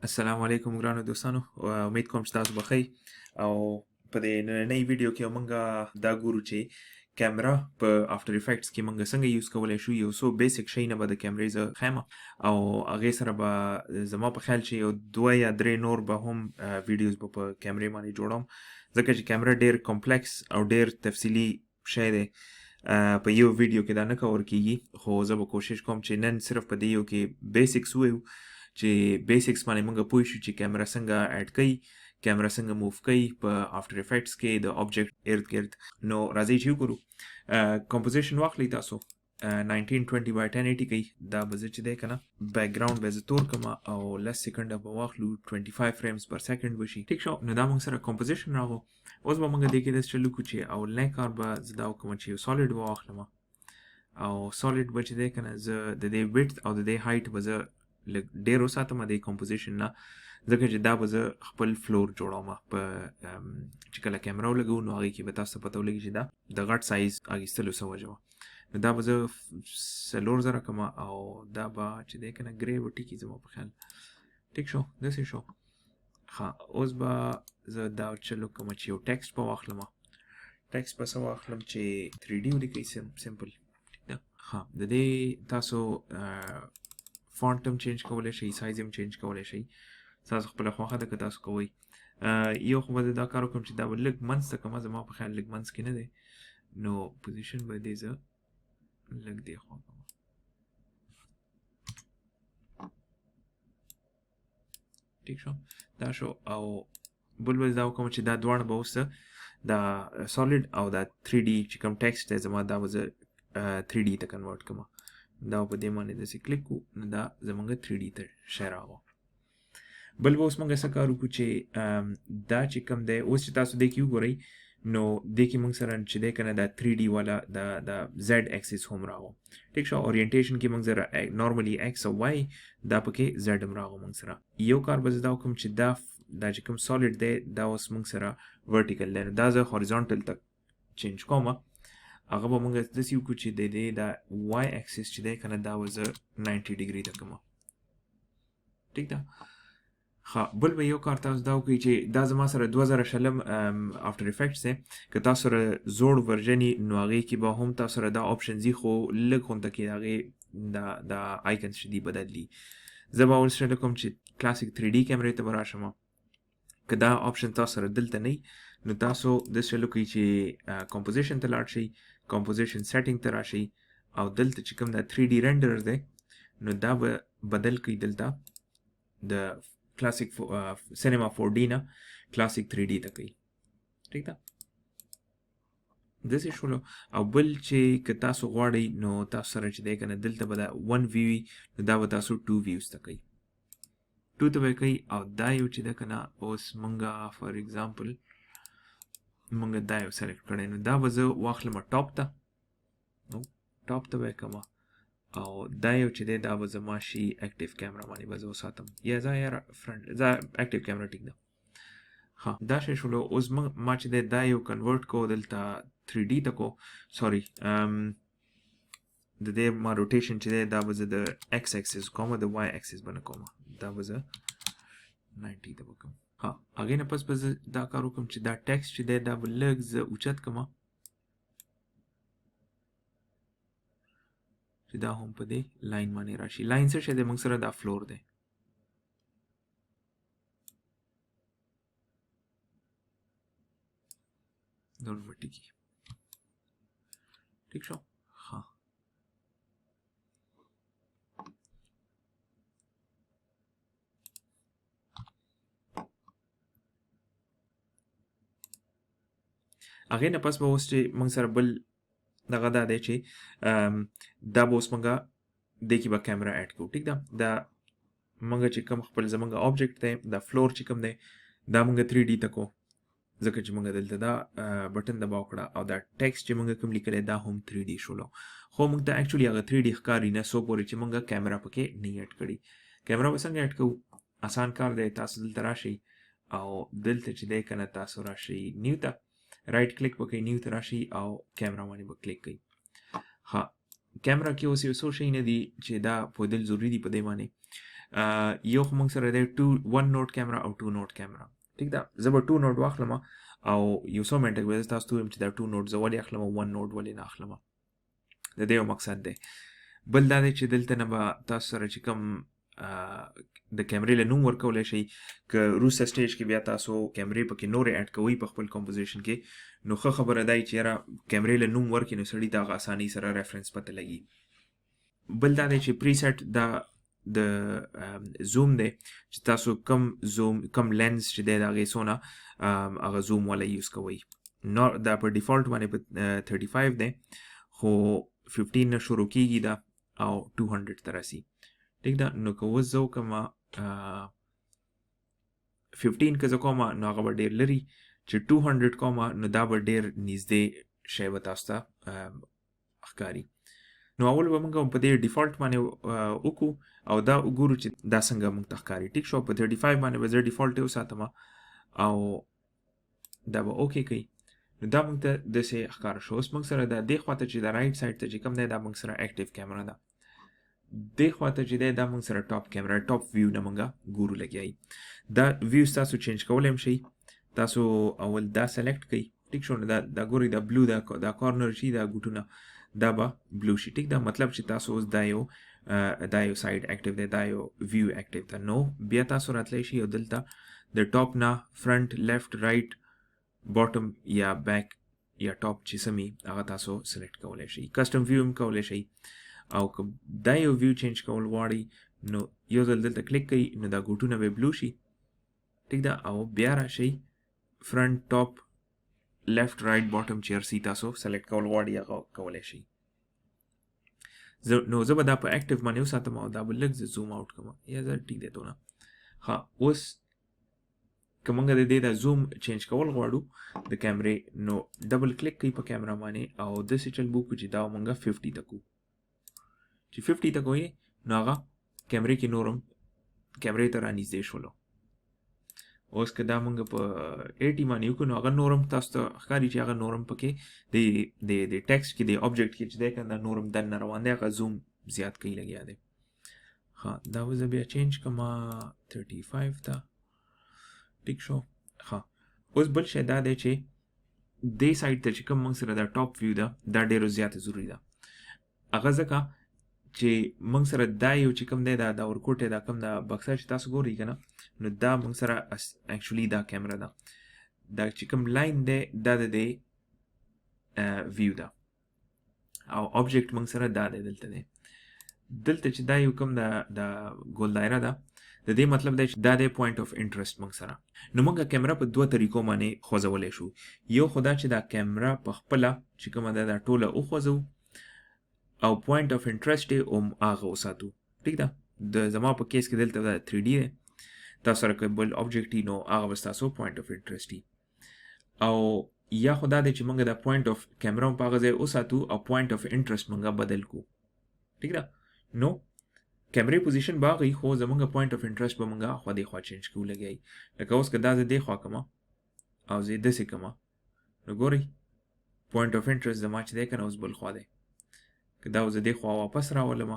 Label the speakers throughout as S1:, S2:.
S1: السلام علیکم ګرانو دوستانو امید کوم چې تاسو بخیر او په دې نننۍ ویډیو کې موږ دا ګورو چې کیمرا په افټر افیکټس کې موږ څنګه یوز کولای شو یو څو بیسیک شیونه به د کیمرې زه خیمه او هغې سره به زما په خیال چې یو 2 یا 3 نور به هم ویډیوز به په کیمرې باندې جوړوم ځکه چې کیمرا ډېر کمپلیکس او ډېر تفصیلي شی دی په یو ویډیو کې دا نه کور کیږي خو زه به کوشش کوم چې نن صرف په دې یو کې بیسیکس ووایو چې بیسیکس باندې موږ پوه شو چې کیمرا څنګه اډ کوي کیمرا څنګه موو کوي په افټر افیکټس کې د آبجیکټ ارد ګرد نو راځئ چې وګورو کمپوزیشن واخلئ تاسو 1920 by 1080 کوي دا به زه چې دی که نه بیک ګراوند به زه تور کړم او لس سیکنډه به واخلو 25 فریم پر سیکنډ به شي ټیک شو نو دا موږ سره کمپوزیشن راغو اوس به موږ دې کې داسې چل وکړو چې اولنی کار به زه دا وکړم چې یو سالډ به واخلم او سالډ به چې دی که نه زه د دې ویډث او د دې هایټ به زه لږ ډېر وساتم د کمپوزیشن نه ځکه چې دا به زه خپل فلور جوړوم په چې کله کیمرا ولګو نو هغې کې به تاسو ته پته ولګي چې دا د غټ سایز اخیستلو څه وجه وه نو دا به زه 4,000 کړم او دا به چې دی که نه ګرې به ټیکي زما په خیال ټیک شو داسې شو ښه اوس به زه دا چل وکړم چې یو ټیکسټ به واخلم ټیکسټ به څه واخلم چې 3D ولیکئ سمپل ټیک ده ښه د دې تاسو فونټ هم چینج کولی شئ سایز هم چینج کولی شئ ستاسو خپله خوښه ده که تاسو کوئ یو خو به زه دا کار وکړم چې دا به لږ منځ ته کړمه زما په خیال لږ منځ کې نه دی نو پوزیشن به دې زه لږ دې خوا کړم ټیک شو دا شو او بل به دا وکړم چې دا دواړه به اوس دا سالډ او دا 3D چې کوم ټیکسټ دی زما دا به زه 3D ته کنورټ کړم دا په دې باندې داسې کلیک کړو نو دا زموږ 3D ته شی راغو بل به اوس موږ څه کار وکړو چې دا چې کوم دی اوس چې تاسو دې کې وګورئ نو دې کې موږ سره چې دی که نه دا 3D والا دا زیډ اکسس هم راغو ټیک شو اورینټیشن کې موږ سره نارملی ایکس او وائی دا پکې زیډ هم راغو موږ سره یو کار به زه دا وکړم چې دا چې کوم سالډ دی دا اوس موږ سره ورټیکل دی نو دا زه هوریزونټل ته چینج کوم هغه به موږ داسې وکړو چې د دې دا وای اکسس چې دی که نه دا به زه 90 ډیګري ته کړم ټیک ده ښه بل به یو کار تاسو دا وکړئ چې دا زما سره 2000 افټر افیکټس دی که تاسو سره زوړ ورژن یې نو هغې کې به هم تاسو سره دا آپشن ځي خو لږ غونته کې د هغې دا آیکنس چې دي بدلي زه به اول سټارټ کوم چې کلاسیک 3D کیمرې ته به راشم که دا آپشن تاسو سره دلته نه نو تاسو داسې چل وکړئ چې کمپوزیشن ته لاړ شئ کمپوزیشن سیټینګ ته راشئ او دلته چې کوم دا 3D رینډر دی نو دا به بدل کړئ دلته د کلاسیک سینما 4D نه کلاسیک 3D ته کوي ټیک ده داسې شولو او بل چې که تاسو غواړئ نو تاسو سره چې دی که نه دلته به دا 1 ویو وي نو دا به تاسو 2 ویوز ته کوي 2 ته به کوي او دا یو چې ده که نه اوس مونږ فار ایگزامپل مونږ دا یو سلیکټ کړی نو دا به زه واخلم ټاپ ته نو ټاپ ته به یې کړم او دا یو چې دی دا به زما شي اکټیو کیمرا باندې به زه وساتم یا زه فرنټ زه اکټیو کیمرا ټیک ده ها دا شی شولو اوس ما چې دی دا یو کنورټ کو دلته 3D ته کو سوري د دې ما روټیشن چې دی دا به زه د ایکس اکسس کوم د وائی اکسس به نه کوم دا به زه 90 ته به کوم ها هغې نه پس به زه دا کار وکړم چې دا ټیکسټ چې دی دا به لږ زه اوچت کړم چې دا هم په دې لاین باندې راشي لاین څه شی دی موږ سره دا فلور دی دونه به ټیکي ټیک شو ښه هغې نه پس به اوس چې موږ سره بل دغه دا دی چې دا به اوس موږ دې کې به کیمرا اډ کړو ټیک ده دا موږ چې کوم خپل زموږ آبجیکټ دی دا فلور چې کوم دی دا موږ 3D ته کو ځکه چې موږ دلته دا بټن دباو کړه او دا ټیکسټ چې موږ کوم لیکلی دا هم 3D شولو خو موږ ته اکچولي هغه 3D ښکاري نه څو پورې چې موږ کیمرا پکې نه اډ کړي کیمرا به څنګه اډ کوو آسان کار دی تاسو دلته راشئ او دلته چې دی که نه تاسو راشئ نیو ته رائټ کلیک وکړئ نیو ته راشئ او کیمرا باندې به کلیک کوئ ها کیمرا کې اوس یو څو شی نه دي چې دا پوهېدل ضروري دي په دې باندې یو خو موږ سره دی 1 نوټ کیمرا او 2 نوټ کیمرا ټیک ده زه به 2 نوټ واخلم او یو څو منټه به تاسو ته وایم چې دا 2 نوټ زه ولې اخلم او 1 نوټ ولې نه اخلم د دې یو مقصد دی بل دا دی چې دلته نه به تاسو سره چې کوم د کیمرې له نوم ورکولی شئ که وروسته سټیج کې بیا تاسو کیمرې پکې نورې اډ کوئ په خپل کمپوزیشن کې نو ښه خبره دی چې یاره کیمرې له نوم ورکړي نو سړي ته هغه اسانۍ سره ریفرنس پته لګي بل دا دی چې پریسیټ دا د زوم دی چې تاسو کم لینز چې دی د هغې څونه هغه زوم والا یوز کوئ دا په ډیفالټ باندې په 35 دی خو 15 نه شروع کېږي دا او 200 ته رسي ټیک ده نو که اوس زه وکړم 15 که زه کوم نو هغه به ډېر لري چې 200 کوم نو دا به ډېر نږدې شی به تاسو ته ښکاري نو اول به موږ په دې ډیفالټ باندې وکړو او دا وګورو چې دا څنګه موږ ته ښکاري ټیک شو په 35 باندې به زه ډیفالټ یې وساتم او دا به اوکې کوي نو دا موږ ته داسې ښکاره شو اوس موږ سره د دې خواته چې د رایټ سایډ ته چې کوم دی دا موږ سره اکټیو کیمرا ده دې خواته چې دی دا موږ سره ټاپ کیمرا ټاپ ویو نه موږ ګورو لګیایي دا ویوز تاسو چینج کولی هم شئ تاسو اول دا سلیکټ کړئ ټیک شو نو دا ګورئ دا بلو دا کارنر شي دا ګوټونه دا به بلو شي ټیک دا مطلب چې تاسو اوس دا یو سایډ اکټیو دی دا یو ویو اکټیو ده نو بیا تاسو راتلی شي او دلته د ټاپ نه فرنٹ لیفټ رایټ باټم یا بیک یا ټاپ چې سمي هغه تاسو سلیکټ کولی شئ کسټم ویو هم کولی شئ او که دا یو ویو چینج کول غواړئ نو یو ځل دلته کلیک کوئ نو دا ګوټونه به بلو شي ټیک ده او بیا راشئ فرنٹ ټاپ لیفټ رایټ باټم چې هر څه تاسو سلیکټ کول غواړئ هغه کولی شئ نو زه به دا په اکټیو باندې وساتم او دا به لږ زه زوم آوټ کوم یا زه ټیک دی دونه ښه اوس که موږ د دې د زوم چینج کول غواړو د کیمرې نو ډبل کلیک کوئ په کیمرا باندې او داسې چل به وکړو چې دا موږ 50 ته کوو چې 50 ته کوئ نو هغه کیمرې کې نور هم کیمرې ته رانږدې شولو اوس که دا موږ په 80 باندې وکړو نو هغه نور هم تاسو ته ښکاري چې هغه نور هم پکې د ټیکسټ کې د آبجیکټ کې چې دی که دا نور هم دننه روان دی هغه زوم زیات کوي لګیا دی ښه دا به زه بیا چینج کړم 35 ته ټیک شو ښه اوس بل شی دا دی چې دې سایډ ته چې کوم موږ سره دا ټاپ ویو ده دا ډېرو زیاته ضروري ده هغه ځکه چې موږ سره دا یو چې کوم دی دا ورکوټی دا کوم دا بکسه چې تاسو ګورئ که نه نو دا موږ سره اکچولي دا کیمرا ده دا چې کوم لاین دی دا د دې ویو ده او آبجیکټ موږ سره دا دی دلته چې دا یو کوم د ګول دایره ده د دې مطلب دی چې دا دی پوینټ اف انټرست موږ سره نو موږ کیمرا په دوه طریقو باندې خوځولی شو یو خو دا چې دا کیمرا په خپله چې کومه ده دا ټوله وخوځو او پوینټ اف انټرست یې هم هغه وساتو ټیک ده د زما په کیس کې دلته دا 3D دی تاسو سره که بل آبجیکټ وي نو هغه به ستاسو پوینټ اف انټرست وي او یا خو دا دی چې موږ دا پوینټ اف کیمرا هم په هغه ځای وساتو او پوینټ اف انټرست موږ بدل کړو ټیک ده نو کیمرې پوزیشن به هغه خو زموږ پوینټ اف انټرست به موږ خوا دې خوا چینج کوو لګیایي لکه اوس که دا زه دې خوا کړم او زه یې داسې کړم نو ګورئ پوینټ اف انټرست زما چې دی که نه اوس بل خوا دی که دا زه دې خوا واپس راولم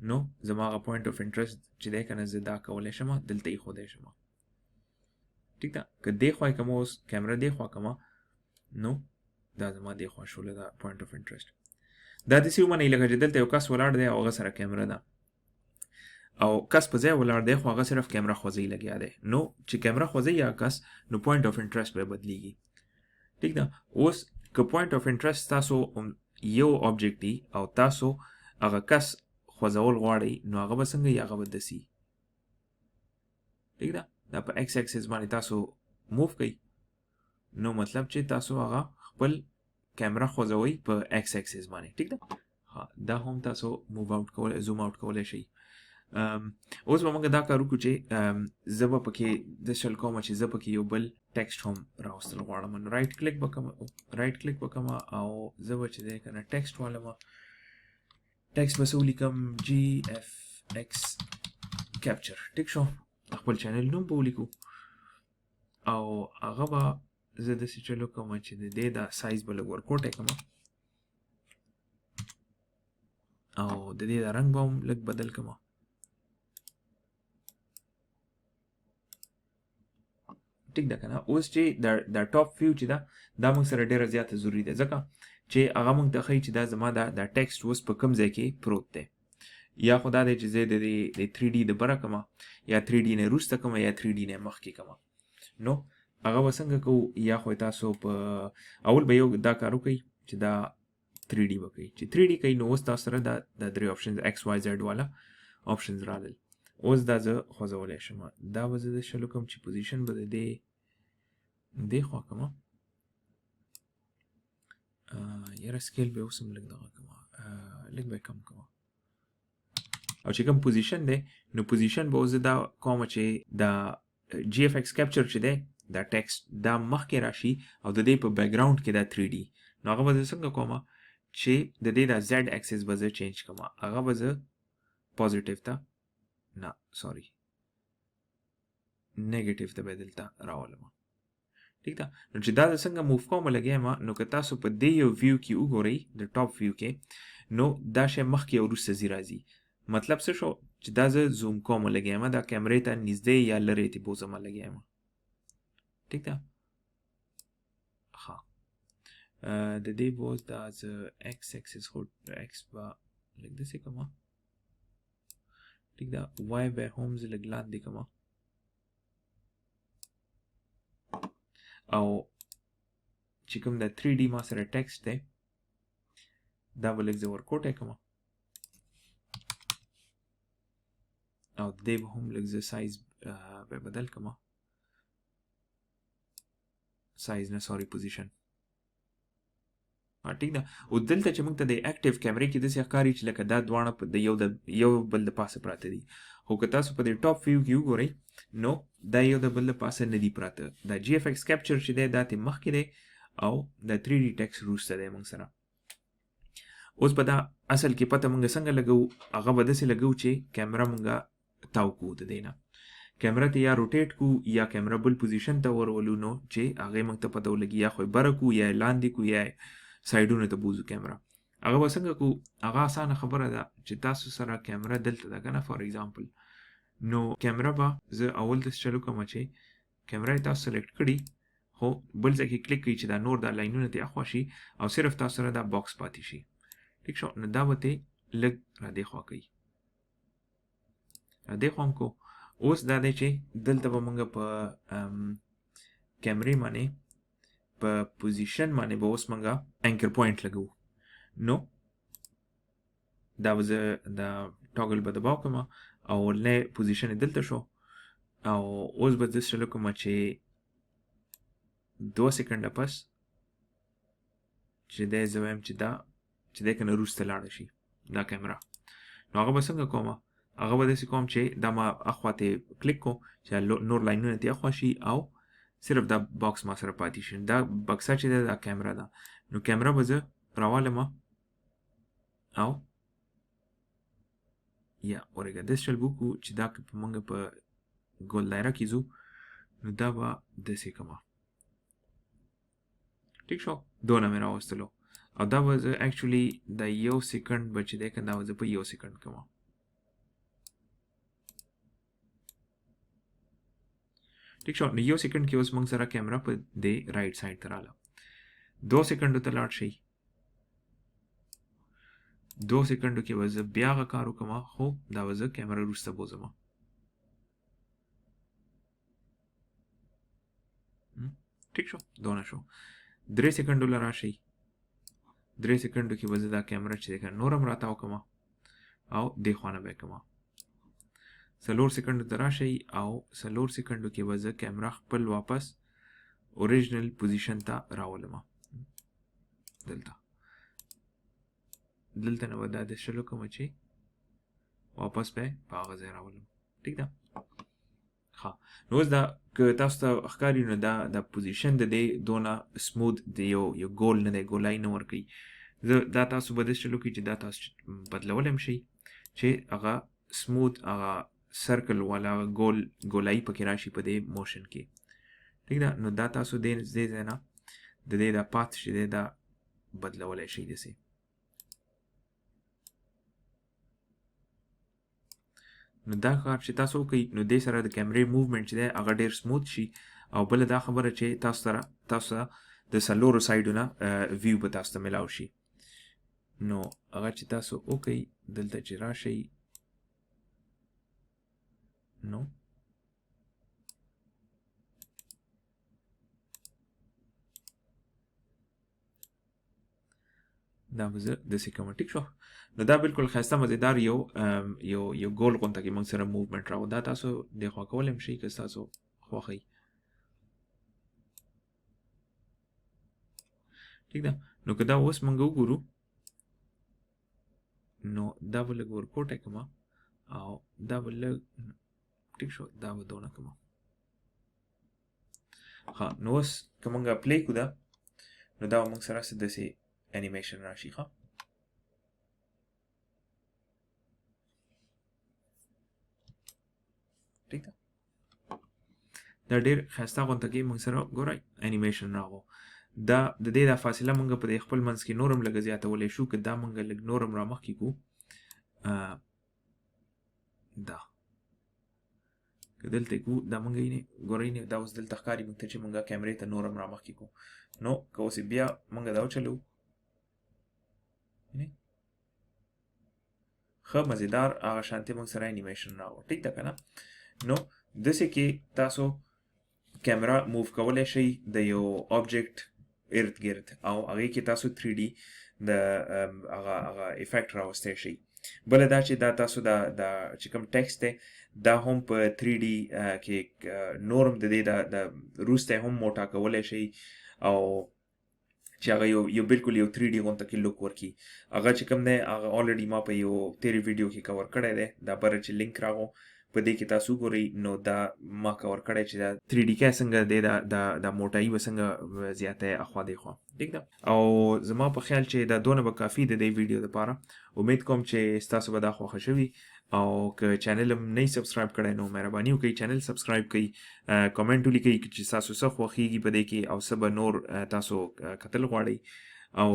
S1: نو زما هغه پوینټ اف انټرست چې دی که نه زه دا کولی شم دلته یې ښودی شم ټیک ده که دې خوا یې کړم اوس کیمرا دې خوا کړم نو دا زما دې خوا شوله دا پوینټ اف انټرست دا داسې ومنئ لکه چې دلته یو کس ولاړ دی او هغه سره کیمرا ده او کس په ځای ولاړ دی خو هغه صرف کیمرا خوځوي لګیا دی نو چې کیمرا خوځوي یا کس نو پوینټ اف انټرست به بدلیږي ټیک ده اوس که پوینټ اف انټرست تاسو یو آبجیکټ دی او تاسو هغه کس خوځول غواړئ نو هغه به څنګه هغه به داسې ټیک ده دا په ایکس اکسس باندې تاسو موف کوئ نو مطلب چې تاسو هغه خپل کیمرا خوځوئ په ایکس اکسس باندې ټیک ده دا هم تاسو موو آوټ کولی زوم آوټ کولی شئ اوس به موږ دا کار وکړو چې زه به پکې داسې چل کوم چې زه پکې یو بل ټیکسټ هم راوستل غواړم نو رایټ کلیک به کوم او زه به چې دی که نه ټیکسټ والم ټیکسټ به څه ولیکم GFX Kapture ټیک شو خپل چینل نوم به ولیکو او هغه به زه داسې چل وکړم چې د دې دا سایز به لږ ورکوټی کړم او د دې دا رنګ به هم لږ بدل کړم ټیک ده کنه. اوس چې دا ټاپ ویو چې دا موږ سره ډیره زیاته ضروری ده ځکه چې هغه موږ ته ښیي چې دا زما دا ټیکسټ اوس په کوم ځای کې پروت دی. یا خو دا دی چې زه د 3D د بره کما یا 3D نه وروسته کما یا 3D نه مخکې کما. نو هغه به څنګه کوو؟ یا خو تاسو په اول به یو دا کار وکړئ چې دا 3D وکړئ. چې 3D کوي نو اوس تاسو سره دا درې آپشنز XYZ والا آپشنز رالل. اوس دا زه خوځولی شم. دا به زه د شلو کوم چې پوزیشن به د دې خوا کومه. یاره سکیل به اوس هم لږ دغه کومه، لږ به کم کومه. او چې کوم پوزیشن دی نو پوزیشن به اوس دا کومه چې دا GFX Kapture چې دی دا ټیکسټ دا مخکې راشي او د دې په بیکګراوند کې دا 3D. نو هغه به زه څنګه کومه چې د دې دا Z اکسس به زه چینج کومه. هغه به زه پوزیټیو ته نه سوري نیگیټیو ته به دلته راولم. ٹھیک ده. نو چې دا څنګه موف کوم لګیم نو که تاسو په دې یو ویو کې وګورئ د ټاپ ویو کې نو دا شی مخکې او وروسته ځي راځي. مطلب څه شو چې دا زه زوم کوم لګیم دا کیمرې ته نږدې یا لرې ته بوزم لګیم. ٹھیک ده. ها د دې بوز دا ز x axis هو x با لګ دې څه کومه. ٹھیک ده. y به هم ز لګ لاندې کومه. او چې کوم دا 3D ما سره ټیکسټ دی دا به لږ زه ورکوټی کومه او د دې به هم لږ زه سایز به بدل کومه. سایز نه سوري پوزیشن. ټیک ده. او دلته چې موږ ته د اکټیو کیمرې کې داسې ښکاري چې لکه دا دواړه په یو بل د پاسه پراته دي. خو که تاسو په دې ټاپ ویو کې وګورئ نو دا یو د بل د پاسه نه دي پراته. دا GFX Kapture چې دی دا ته مخکې دی او دا 3D ټیکسټ وروسته دی موږ سره. اوس به دا اصل کې پته موږ څنګه لګو؟ هغه به داسې لګو چې کیمرا موږ تاو کوو د دې نه. کیمرا ته یا روټیټ کو یا کیمرا بل پوزیشن ته ورولو نو چې هغه موږ ته پته ولګي یا خو بره کو یا لاندې کو یا سایډونو ته بوزو کیمرا. هغه به څنګه کو؟ هغه اسانه خبره ده چې تاسو سره کیمرا دلته ده کنه فار ایگزامپل. نو کیمرا به زه اول د چلو کوم چې کیمرا تاسو سلیکټ کړي خو بل ځای کې کلیک کړئ چې دا نور دا لاینونه ته اخوا شي او صرف تاسو سره دا باکس پاتې شي. ٹھیک شو. نو دا به ته لږ را دې خوا کوي. را دې خوا هم کو. اوس دا دی چې دلته به موږ په کیمرې باندې په پوزیشن باندې به اوس موږ انکر پوینټ لګو. نو دا به زه دا ټاګل به دباو کوم او ولنې پوزیشن دلته شو او اوس به زه شلو کوم چې 2 سیکنډه پس چې دی زه وایم چې دا چې دی کنه وروسته لاړه شي دا کیمرا. نو هغه به څنګه کوم؟ هغه به داسې کوم چې دا ما اخوا ته کلیک کو چې نور لاینونه ته اخوا شي او صرف دا باکس ما سره پاتې شي. دا بکسه چې دا کیمرا ده. نو کیمرا به زه راوالم او یا ورګه د شل بوکو چې دا په موږ په ګول دایره کې زو نو دا به داسې کومه. ٹھیک شو. دونه مې راوستلو او دا به زه اکچولی دا 1 سیکنډ به چې دی که دا به زه په 1 سیکنډ کومه. ٹھیک شو. نو 1 سیکنډ کې اوس موږ سره کیمرا په دې رائټ سایډ ته رااله. 2 سیکنډو ته لاړ شي. 2 سیکنډو کې به زه بیا هغه کار وکړم خو دا به زه کیمرا وروسته بوځم. ٹھیک شو. دونه شو. 3 سیکنډو له راشي. 3 سیکنډو کې به زه دا کیمرا چې دی که نور هم راتاو کوم او دې خوا نه به یې کوم. 4 سیکنډو ته راشئ او 4 سیکنډو کې به زه کیمرا خپل واپس اوریجنل پوزیشن ته راولم. دلته نه به دا د شلو کوم چې واپس به په هغه ځای راولم. ٹھیک ده. ها نو اوس دا که تاسو ته ښکاري نو دا پوزیشن د دې دونه سموث د یو ګول نه دی، ګولای نه ورکوي. زه دا تاسو به داسې چلو کوي چې دا تاسو بدلولی هم شئ چې هغه سموث هغه سرکل والا ګولایي پکې راشي په دې موشن کې. ٹھیک ده. نو دا تاسو دې ځای نه د دې دا پات چې دی دا بدلولی شئ داسې. نو دا کار چې تاسو وکړئ نو دې سره د کیمرې موومنټ چې دی هغه ډېر سموث شي او بل دا خبره چې تاسو د سلورو سایډونه ویو به تاسو ته ملاو شي نو هغه چې تاسو اوکې دلته چې راشئ نو دا به داسې کوم ټیک شو نو دا بالکل ښایسته مزیدار یو ګول غونته کې موږ سره موومنټ راو دا تاسو د خوا کولی شئ که تاسو خوښئ ټیک ده نو که دا اوس موږ وګورو نو دا به لږ ورپورټه کړم او دا به لږ ټیک شو دا به دونه کړم ښه نو اوس که موږ پلی کړو دا نو دا به موږ سره څه داسې انیمیشن راشي ښه ټیک ده دا ډېر ښایسته غونته کې موږ سره ګورئ انیمیشن راغو دا د دې دا فاصله موږ په دې خپل منځ کې نور هم لږ زیاتولی شو که دا موږ لږ نور هم رامخکې کړو دا که دلته کړو دا موږ ګورئ دا اوس دلته ښکاري موږ ته چې موږ کیمرې ته نور هم رامخکې کړو نو که اوس بیا موږ دا وچلو ښه مزیدار هغه شانتې موږ سره انیمیشن راغو ټیک ده که نه نو داسې کې تاسو کیمرا موو کولی شئ د یو آبجیکټ ارد ګرد او هغې کې تاسو 3D د هغه افیکټ راوستی شئ بله دا چې دا تاسو دا چې کوم ټیکسټ دی دا هم په 3D کې نور هم د دې د وروستی هم موټا کولی شئ او چې هغه یو بالکل یو 3D غونته کې لوک ورکړي هغه چې کوم دی هغه الریډي ما په یو تیرې ویډیو کې کور کړی دی دا بره چې لینک راغو په دې کې تاسو ګورئ نو دا ما کور کړی چې دا 3D کې څنګه دی دا موټایي به څنګه زیاتی اخوا دیخوا ټیک ده او زما په خیال چې دا دونه به کافي د دې ویډیو دپاره امید کوم چې ستاسو به دا خوښه شوي او که چینل هم نه سبسکرایب کړی نو مهرباني وکړئ چینل سبسکرایب کړئ کمنټ ولیکئ چې تاسو څه خوښیږي په دې کې او څه به نور تاسو کتل غواړئ او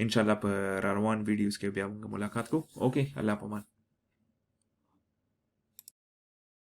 S1: انشاءالله په را روان ویډیوز کې بیا موږ ملاقات کوو اوکې الله پامان